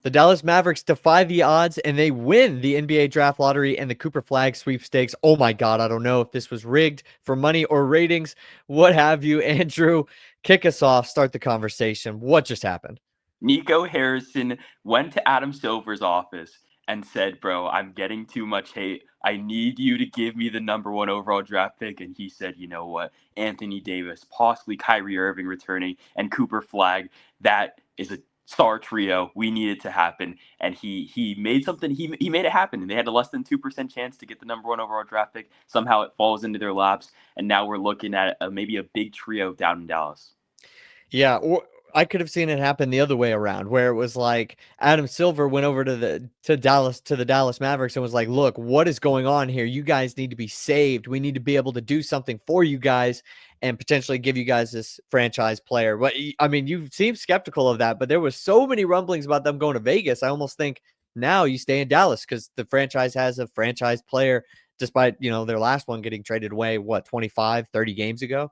The Dallas Mavericks defy the odds and they win the NBA draft lottery and the Cooper Flag sweepstakes. Oh my God, I don't know if this was rigged for money or ratings, what have you. Andrew, kick us off, start the conversation. What just happened? Nico Harrison went to Adam Silver's office and said, "Bro, I'm getting too much hate. I need you to give me the number one overall draft pick." And he said, "You know what? Anthony Davis, possibly Kyrie Irving returning, and Cooper Flag. That is a star trio. We need it to happen." And he made something. He made it happen. And they had a less than 2% chance to get the number one overall draft pick. Somehow it falls into their laps, and now we're looking at maybe a big trio down in Dallas. Yeah, or I could have seen it happen the other way around, where it was like Adam Silver went over to the Dallas Mavericks and was like, "Look, what is going on here? You guys need to be saved. We need to be able to do something for you guys and potentially give you guys this franchise player." But I mean, you seem skeptical of that, but there was so many rumblings about them going to Vegas. I almost think now you stay in Dallas because the franchise has a franchise player, despite their last one getting traded away, what, 25, 30 games ago.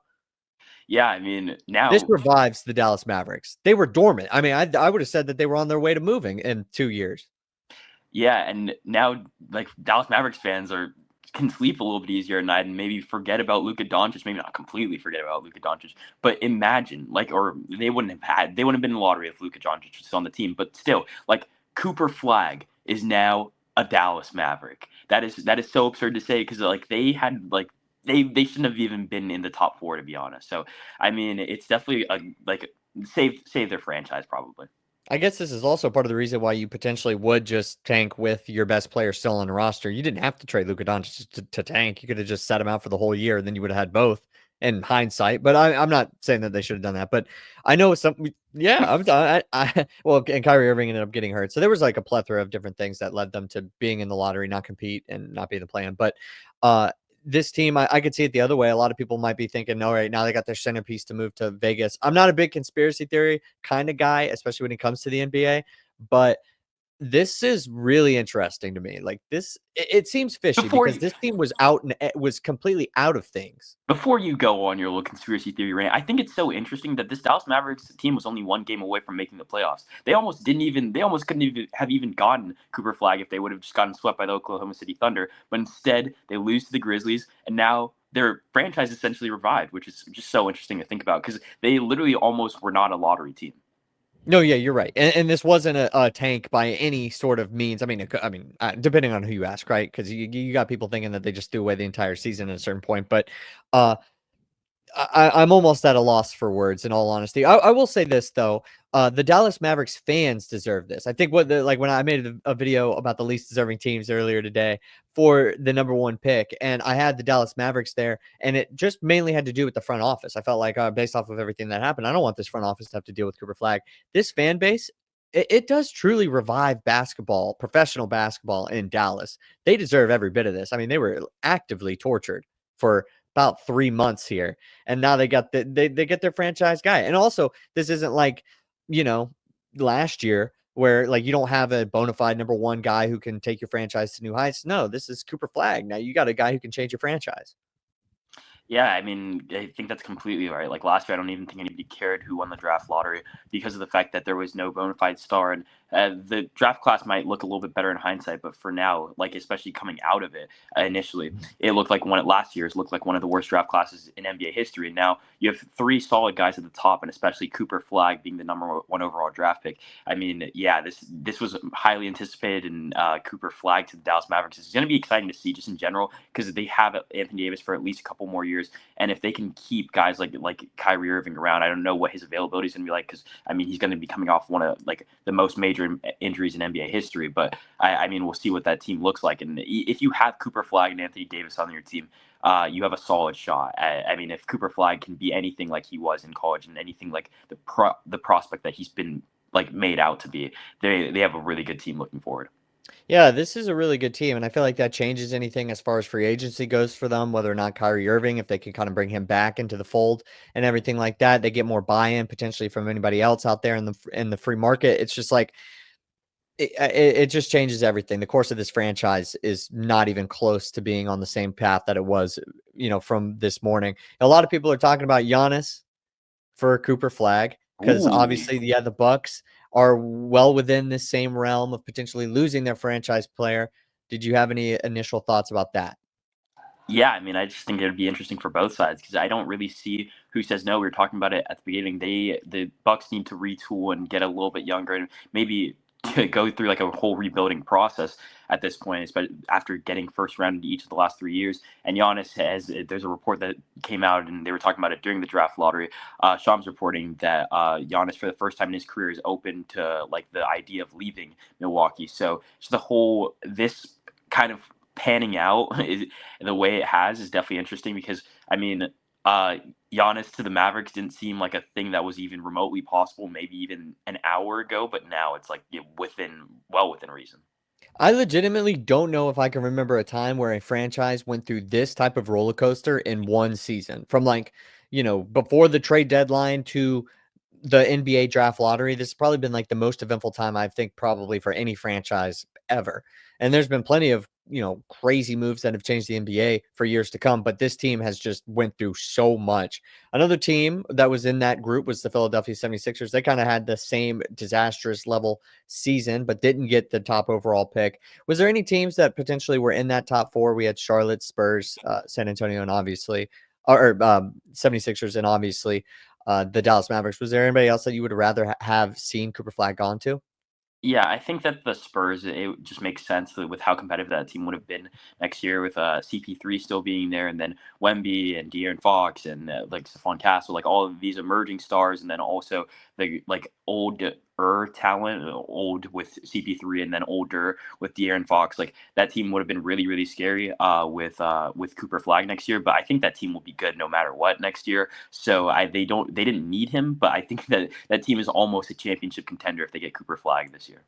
Yeah, I mean This now revives the Dallas Mavericks. They were dormant. I mean, I would have said that they were on their way to moving in 2 years. Yeah, and now like Dallas Mavericks fans are can sleep a little bit easier at night and maybe forget about Luka Doncic. Maybe not completely forget about Luka Doncic, but imagine or they wouldn't have been in the lottery if Luka Doncic was on the team. But still, like Cooper Flag is now a Dallas Maverick. That is so absurd to say because like they had like they shouldn't have even been in the top four to be honest. So I mean, it's definitely a like save their franchise probably. I guess this is also part of the reason why you potentially would just tank with your best player still on the roster. You didn't have to trade Luka Doncic to tank. You could have just set him out for the whole year, and then you would have had both in hindsight. But I'm not saying that they should have done that. But I know some. Yeah, well, and Kyrie Irving ended up getting hurt, so there was like a plethora of different things that led them to being in the lottery, not compete, and not be in the plan. But this team, I could see it the other way. A lot of people might be thinking, all right, now they got their centerpiece to move to Vegas. I'm not a big conspiracy theory kind of guy, especially when it comes to the NBA, but this is really interesting to me. Like it seems fishy Before because you this team was out and it was completely out of things. Before you go on your little conspiracy theory rant, I think it's so interesting that this Dallas Mavericks team was only one game away from making the playoffs. They almost couldn't even have even gotten Cooper Flag if they would have just gotten swept by the Oklahoma City Thunder. But instead, they lose to the Grizzlies, and now their franchise essentially revived, which is just so interesting to think about because they literally almost were not a lottery team. No, yeah, you're right, and this wasn't a tank by any sort of means. Depending on who you ask, right? Because you got people thinking that they just threw away the entire season at a certain point, but uh, I'm almost at a loss for words, in all honesty. I will say this though, the Dallas Mavericks fans deserve this. I think when I made a video about the least deserving teams earlier today for the number one pick, and I had the Dallas Mavericks there, and it just mainly had to do with the front office. I felt like based off of everything that happened, I don't want this front office to have to deal with Cooper Flag. This fan base. It does truly revive basketball, professional basketball in Dallas. They deserve every bit of this. I mean, they were actively tortured for about 3 months here, and now they got they get their franchise guy. And also, this isn't like you know last year where like you don't have a bona fide number one guy who can take your franchise to new heights. No, this is Cooper Flag. Now you got a guy who can change your franchise. Yeah, I mean, I think that's completely right. Like last year, I don't even think anybody cared who won the draft lottery because of the fact that there was no bona fide star. And the draft class might look a little bit better in hindsight, but for now, like especially coming out of it initially, it looked like last year's looked like one of the worst draft classes in NBA history. And now you have three solid guys at the top, and especially Cooper Flag being the number one overall draft pick. I mean, yeah, this was highly anticipated, and Cooper Flag to the Dallas Mavericks is going to be exciting to see just in general because they have Anthony Davis for at least a couple more years. And if they can keep guys like Kyrie Irving around, I don't know what his availability is going to be like because I mean he's going to be coming off one of like the most major injuries in NBA history. But I mean we'll see what that team looks like. And if you have Cooper Flag and Anthony Davis on your team, you have a solid shot. I mean if Cooper Flag can be anything like he was in college and anything like the prospect that he's been like made out to be, they have a really good team looking forward. Yeah, this is a really good team, and I feel like that changes anything as far as free agency goes for them, whether or not Kyrie Irving, if they can kind of bring him back into the fold and everything like that, they get more buy-in potentially from anybody else out there in the free market. It's just like it just changes everything. The course of this franchise is not even close to being on the same path that it was, from this morning. A lot of people are talking about Giannis for Cooper Flag because Ooh. obviously, yeah, the Bucks. are well within the same realm of potentially losing their franchise player. Did you have any initial thoughts about that? Yeah, I mean, I just think it would be interesting for both sides because I don't really see who says no. We were talking about it at the beginning. The Bucks need to retool and get a little bit younger and maybe go through like a whole rebuilding process at this point, especially after getting first round in each of the last 3 years. And Giannis has, there's a report that came out and they were talking about it during the draft lottery. Shams reporting that Giannis, for the first time in his career, is open to like the idea of leaving Milwaukee. So just the whole, this kind of panning out is the way it has is definitely interesting because I mean, Giannis to the Mavericks didn't seem like a thing that was even remotely possible, maybe even an hour ago, but now it's like well within reason. I legitimately don't know if I can remember a time where a franchise went through this type of roller coaster in one season. From like, before the trade deadline to the NBA draft lottery, this has probably been like the most eventful time I think probably for any franchise ever. And there's been plenty of, crazy moves that have changed the NBA for years to come, but this team has just went through so much. Another team that was in that group was the Philadelphia 76ers. They kind of had the same disastrous level season, but didn't get the top overall pick. Was there any teams that potentially were in that top four? We had Charlotte, Spurs, San Antonio, and obviously, or 76ers, and obviously the Dallas Mavericks. Was there anybody else that you would rather have seen Cooper Flag gone to? Yeah, I think that the Spurs, it just makes sense with how competitive that team would have been next year with CP3 still being there, and then Wemby and De'Aaron Fox and like Stephon Castle, like all of these emerging stars, and then also the like older talent, old with CP3, and then older with De'Aaron Fox. Like that team would have been really really scary with Cooper Flag next year. But I think that team will be good no matter what next year. So they didn't need him, but I think that that team is almost a championship contender if they get Cooper Flag this year.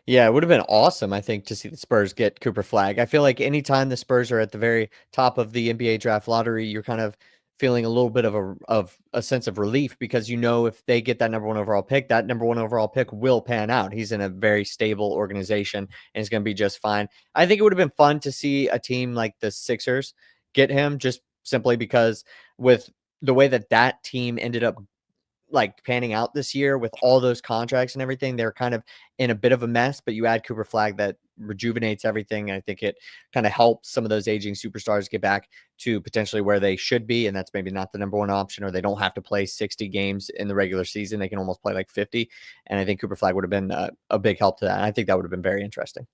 Yeah, it would have been awesome, I think, to see the Spurs get Cooper Flag. I feel like anytime the Spurs are at the very top of the NBA draft lottery, you're kind of feeling a little bit of a sense of relief because if they get that number one overall pick, that number one overall pick will pan out. He's in a very stable organization and is going to be just fine. I think it would have been fun to see a team like the Sixers get him just simply because with the way that team ended up like panning out this year with all those contracts and everything, they're kind of in a bit of a mess. But you add Cooper Flag, that rejuvenates everything. And I think it kind of helps some of those aging superstars get back to potentially where they should be. And that's maybe not the number one option, or they don't have to play 60 games in the regular season. They can almost play like 50. And I think Cooper Flag would have been a big help to that. And I think that would have been very interesting.